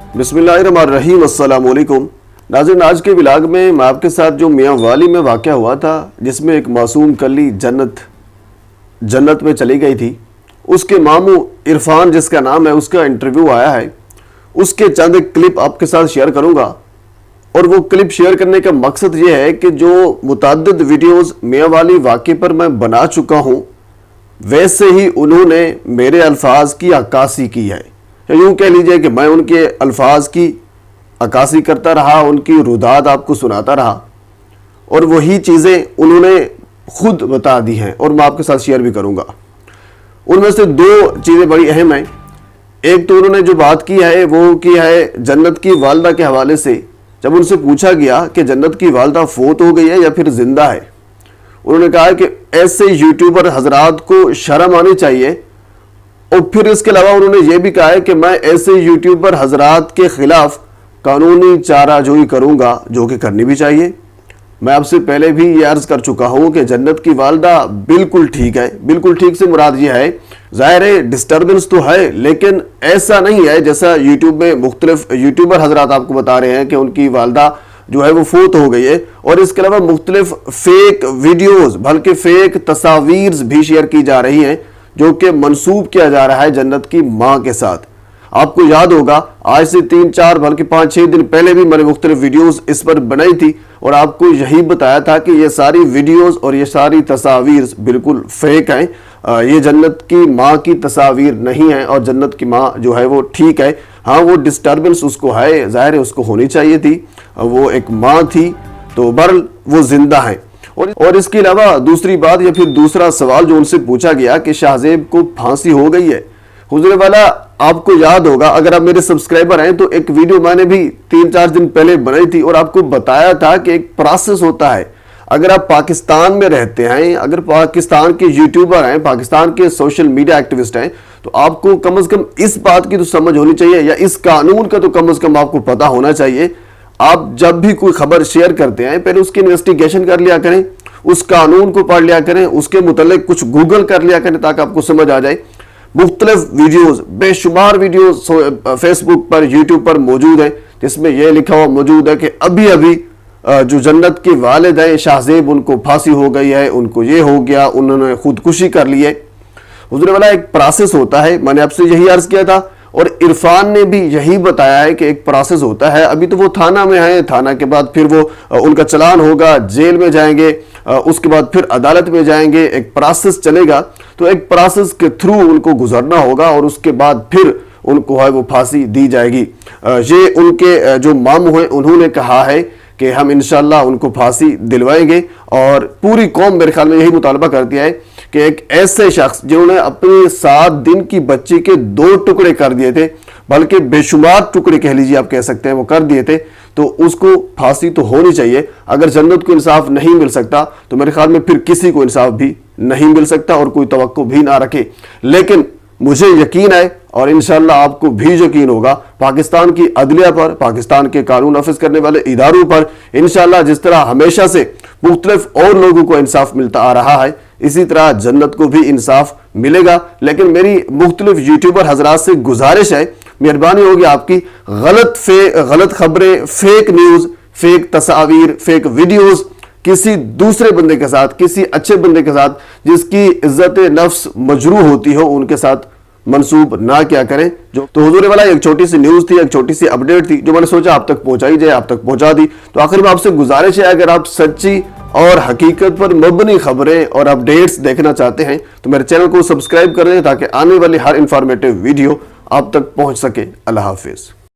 बिस्मिल्लाहिर्रहमानिर्रहीम, अस्सलाम वालेकुम। नाज़रीन, आज के व्लॉग में मैं आपके साथ जो मियाँ वाली में वाक़या हुआ था, जिसमें एक मासूम कली जन्नत में चली गई थी, उसके मामू इरफान जिसका नाम है, उसका इंटरव्यू आया है। उसके चंद एक क्लिप आपके साथ शेयर करूँगा। और वो क्लिप शेयर करने का मकसद ये है कि जो मुतअद्दिद वीडियोज़ मियाँ वाली वाक़े पर मैं बना चुका हूँ, वैसे ही उन्होंने मेरे अल्फाज की अक्कासी की है। यूँ कह लीजिए कि मैं उनके अल्फाज की अक्कासी करता रहा, उनकी रुदात आपको सुनाता रहा, और वही चीज़ें उन्होंने खुद बता दी हैं और मैं आपके साथ शेयर भी करूँगा। उनमें से दो चीज़ें बड़ी अहम हैं। एक तो उन्होंने जो बात की है वो की है जन्नत की वालदा के हवाले से। जब उनसे पूछा गया कि जन्नत की वालदा फोत हो गई है या फिर ज़िंदा है, उन्होंने कहा कि ऐसे यूट्यूबर हजरात को शर्म आनी चाहिए। और फिर इसके अलावा उन्होंने ये भी कहा है कि मैं ऐसे यूट्यूबर हजरात के खिलाफ कानूनी चाराजोई करूंगा, जो कि करनी भी चाहिए। मैं आपसे पहले भी ये अर्ज कर चुका हूं कि जन्नत की वालदा बिल्कुल ठीक है। बिल्कुल ठीक से मुराद ये है, ज़ाहिर है डिस्टर्बेंस तो है, लेकिन ऐसा नहीं है जैसा यूट्यूब में मुख्तलिफ यूट्यूबर हजरात आपको बता रहे हैं कि उनकी वालदा जो है वो फोत हो गई है। और इसके अलावा मुख्तलिफ फेक वीडियोस, बल्कि फेक तस्वीर भी शेयर की जा रही हैं, जो कि मंसूब किया जा रहा है जन्नत की माँ के साथ। आपको याद होगा, आज से 3-4 बल्कि 5-6 दिन पहले भी मैंने मुख्तलिफ वीडियोस इस पर बनाई थी और आपको यही बताया था कि ये सारी वीडियोस और ये सारी तस्वीर बिल्कुल फेक हैं। ये जन्नत की माँ की तस्वीर नहीं है और जन्नत की माँ जो है वो ठीक है। हाँ, वो डिस्टर्बेंस उसको है, ज़ाहिर है उसको होनी चाहिए थी, वो एक माँ थी, तो बहरहाल वो जिंदा है। और इसके अलावा दूसरी बात या फिर दूसरा सवाल जो उनसे पूछा गया कि शाहजेब को फांसी हो गई है। हुजूर वाला, आपको याद होगा, अगर आप मेरे सब्सक्राइबर हैं, तो एक वीडियो मैंने भी 3-4 दिन पहले बनाई थी और आपको बताया था कि एक प्रोसेस होता है। अगर आप पाकिस्तान में रहते हैं, अगर पाकिस्तान के यूट्यूबर हैं, पाकिस्तान के सोशल मीडिया एक्टिविस्ट हैं, तो आपको कम से कम इस बात की तो समझ होनी चाहिए, या इस कानून का तो कम से कम आपको पता होना चाहिए। आप जब भी कोई खबर शेयर करते हैं, पहले उसकी इन्वेस्टिगेशन कर लिया करें, उस कानून को पढ़ लिया करें, उसके मुतालिक कुछ गूगल कर लिया करें ताकि आपको समझ आ जाए। मुख्तलिफ वीडियोस, बेशुमार वीडियोस फेसबुक पर, यूट्यूब पर मौजूद हैं, जिसमें यह लिखा हुआ मौजूद है कि अभी अभी जो जन्नत के वालिद हैं शाहजेब, उनको फांसी हो गई है, उनको ये हो गया, उन्होंने खुदकुशी कर ली है। हुजूर वाला, एक प्रोसेस होता है, मैंने आपसे यही अर्ज किया था और इरफान ने भी यही बताया है कि एक प्रोसेस होता है। अभी तो वो थाना में है, थाना के बाद फिर वो उनका चलान होगा, जेल में जाएंगे, उसके बाद फिर अदालत में जाएंगे, एक प्रोसेस चलेगा। तो एक प्रोसेस के थ्रू उनको गुजरना होगा और उसके बाद फिर उनको है वो फांसी दी जाएगी। ये उनके जो मामू हैं उन्होंने कहा है कि हम इंशाल्लाह उनको फांसी दिलवाएंगे। और पूरी कौम मेरे ख्याल में यही मुतालबा करती है कि एक ऐसे शख्स जिन्होंने अपने 7 दिन की बच्ची के 2 टुकड़े कर दिए थे, बल्कि बेशुमार टुकड़े कह लीजिए, आप कह सकते हैं, वो कर दिए थे, तो उसको फांसी तो होनी चाहिए। अगर जन्नत को इंसाफ नहीं मिल सकता तो मेरे ख्याल में फिर किसी को इंसाफ भी नहीं मिल सकता और कोई तवक्को भी ना रखे। लेकिन मुझे यकीन है और इंशाल्लाह आपको भी यकीन होगा पाकिस्तान की अदलिया पर, पाकिस्तान के कानून नाफिज करने वाले इदारों पर, इंशाल्लाह जिस तरह हमेशा से मुख्तलिफ और लोगों को इंसाफ मिलता आ रहा है, इसी तरह जन्नत को भी इंसाफ मिलेगा। लेकिन मेरी मुख्तलिफ यूट्यूबर हजरात से गुजारिश है, मेहरबानी होगी आपकी, गलत खबरें, फेक न्यूज़, फेक तस्वीर, फेक वीडियोज़ किसी दूसरे बंदे के साथ, किसी अच्छे बंदे के साथ जिसकी इज्जत नफ्स मजरूह होती हो, उनके साथ मंसूब ना क्या करें। तो हुजूर वाला, एक छोटी सी न्यूज़ थी, एक छोटी सी अपडेट थी जो मैंने सोचा आप तक पहुंचाई जाए, आप तक पहुंचा दी। तो आखिर में आपसे गुजारिश है, अगर आप सच्ची और हकीकत पर मबनी खबरें और अपडेट्स देखना चाहते हैं तो मेरे चैनल को सब्सक्राइब कर दें ताकि आने वाली हर इंफॉर्मेटिव वीडियो आप तक पहुंच सके। अल्लाह हाफिज।